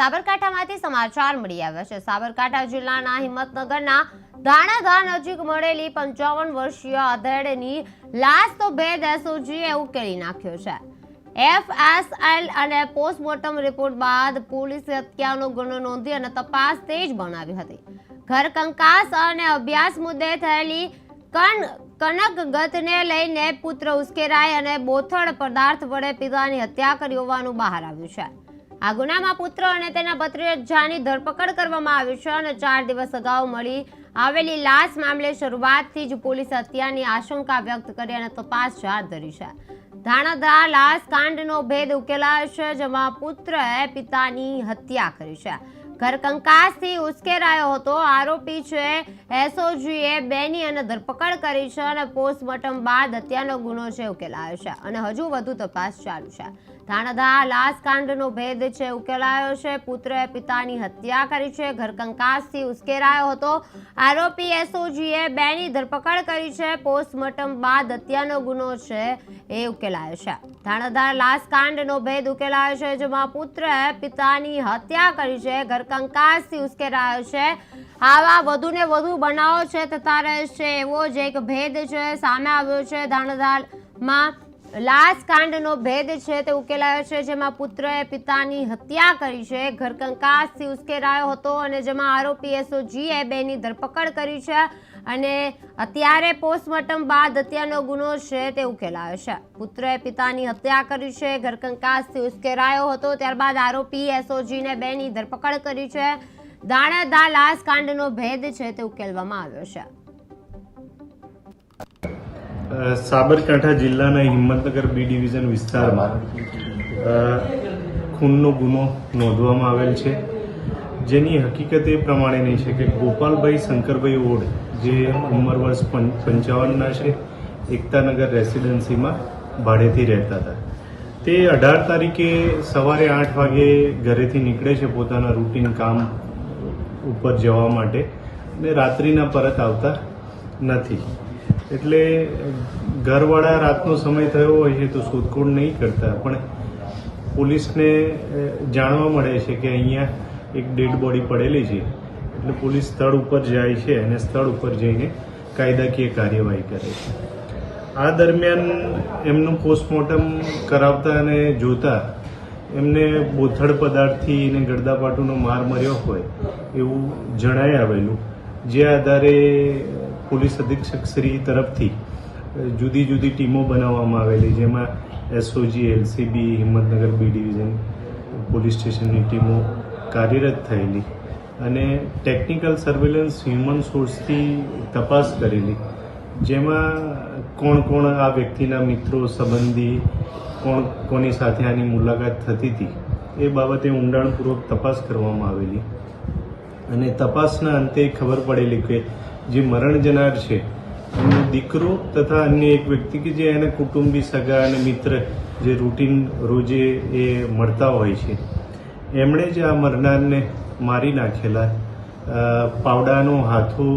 સાબરકાંઠામાંથી સમાચાર મળી આવ્યા છે। સાબરકાંઠા જિલ્લાના હિંમતનગરના ધાણાધા નજીક મળેલી 55 વર્ષીય આધેડની લાશ તો ભેદ એસઓજીએ ઉકેલી નાખ્યો છે। એફએસએલ અને પોસ્ટમોર્ટમ રિપોર્ટ બાદ પોલીસે હત્યાનો ગુનો નોંધી અને તપાસ તેજ બનાવી હતી। ઘર કંકાસ અને અભ્યાસ મુદ્દે થયેલી કનકગતને લઈને પુત્ર ઉશ્કેરાય અને બોથડ પદાર્થ વડે પિતાની હત્યા કરી હોવાનું બહાર આવ્યું છે। આ ગુનામાં પુત્ર અને તેના ભત્રીજાની ધરપકડ કરવામાં આવી છે અને 4 દિવસ અગાઉ મળી આવેલી લાશ મામલે શરૂઆતથી જ પોલીસે હત્યાની આશંકા વ્યક્ત કરી અને તપાસ હાથ ધરી છે। ધાણાધા લાશ કાંડનો ભેદ ઉકેલાયો છે, જેમાં પુત્રએ પિતાની હત્યા કરી છે। ઘર કંકાસથી ઉશ્કેરાયો હતો। આરોપી છે એસઓજીએ બેની અને ધરપકડ કરી છે અને પોસ્ટમોર્ટમ બાદ હત્યાનો ગુનો છે ઉકેલાયો છે અને હજુ વધુ તપાસ ચાલુ છે। ધાણાધા લાશ કાંડનો ભેદ છે ઉકેલાયો છે। પુત્રએ પિતાની હત્યા કરી છે। ઘર કંકાસથી ઉશ્કેરાયો હતો। આરોપી એસઓજીએ બેની ધરપકડ કરી છે। પોસ્ટમોર્ટમ બાદ હત્યાનો ગુનો છે એ ઉકેલાયો છે। ધાણાધા લાશ કાંડનો ભેદ ઉકેલાયો છે, જેમાં પુત્રએ પિતાની હત્યા કરી છે। ઘર કંકાસથી ઉશ્કેરાયો છે। આવા વધુ ને વધુ બનાવો છે થતા રહેશે એવો જ એક ભેદ છે સામે આવ્યો છે। ધાણાધામાં લાશ કાંડનો ભેદ છે તે ઉકેલાયો છે, જેમાં પુત્રએ પિતાની હત્યા કરી છે। ઘર કંકાસથી ઉશ્કેરાયો હતો અને જેમાં આરોપી એસઓજીએ બેની ધરપકડ કરી છે અને અત્યારે પોસ્ટમોર્ટમ બાદ હત્યાનો ગુનો છે તે ઉકેલાયો છે। પુત્રએ પિતાની હત્યા કરી છે। ઘર કંકાસથી ઉશ્કેરાયો હતો, ત્યારબાદ આરોપી એસઓજીને બેની ધરપકડ કરી છે। ધાણાધા લાશ કાંડનો ભેદ છે તે ઉકેલવામાં આવ્યો છે। સાબરકાંઠા જિલ્લાના હિંમતનગર બી ડિવિઝન વિસ્તારમાં ખૂનનો ગુનો નોંધવામાં આવેલ છે, જેની હકીકત એ પ્રમાણેની છે કે ગોપાલભાઈ શંકરભાઈ ઓડ, જે ઉંમર વર્ષ 55ના છે, એકતાનગર રેસિડેન્સીમાં ભાડેથી રહેતા હતા। તે 18 તારીખે સવારે 8 વાગે ઘરેથી નીકળે છે પોતાના રૂટીન કામ ઉપર જવા માટે અને રાત્રિના પરત આવતા નથી। એટલે ઘરવાળા રાતનો સમય થયો હોય છે તો શોધખોળ નહીં કરતા, પણ પોલીસને જાણવા મળે છે કે અહીંયા એક ડેડ બોડી પડેલી છે, એટલે પોલીસ સ્થળ ઉપર જાય છે અને સ્થળ ઉપર જઈને કાયદાકીય કાર્યવાહી કરે છે। આ દરમિયાન એમનું પોસ્ટમોર્ટમ કરાવતા અને જોતા એમને બોથડ પદાર્થથી અને ગળદાપાટુનો માર મર્યો હોય એવું જણાઈ આવેલું, જે આધારે પોલીસ અધિક્ષક શ્રી તરફથી જુદી જુદી ટીમો બનાવવામાં આવેલી, જેમાં SOG, LCB, Himmatnagar B division police સ્ટેશનની ટીમો કાર્યરત થયેલી અને ટેકનિકલ સર્વેલન્સ હ્યુમન સોર્સથી તપાસ કરેલી, જેમાં કોણ કોણ આ વ્યક્તિના મિત્રો, સંબંધી, કોની સાથે આની મુલાકાત થતી હતી એ બાબતે ઊંડાણપૂર્વક તપાસ કરવામાં આવેલી અને તપાસના અંતે ખબર પડેલી કે જે મરણ જનાર છે એમનો દીકરો તથા અન્ય એક વ્યક્તિ કે જે એના કુટુંબી, સગા અને મિત્ર જે રૂટીન રોજે એ મળતા હોય છે, એમણે જ આ મરનારને મારી નાખેલા, પાવડાનો હાથો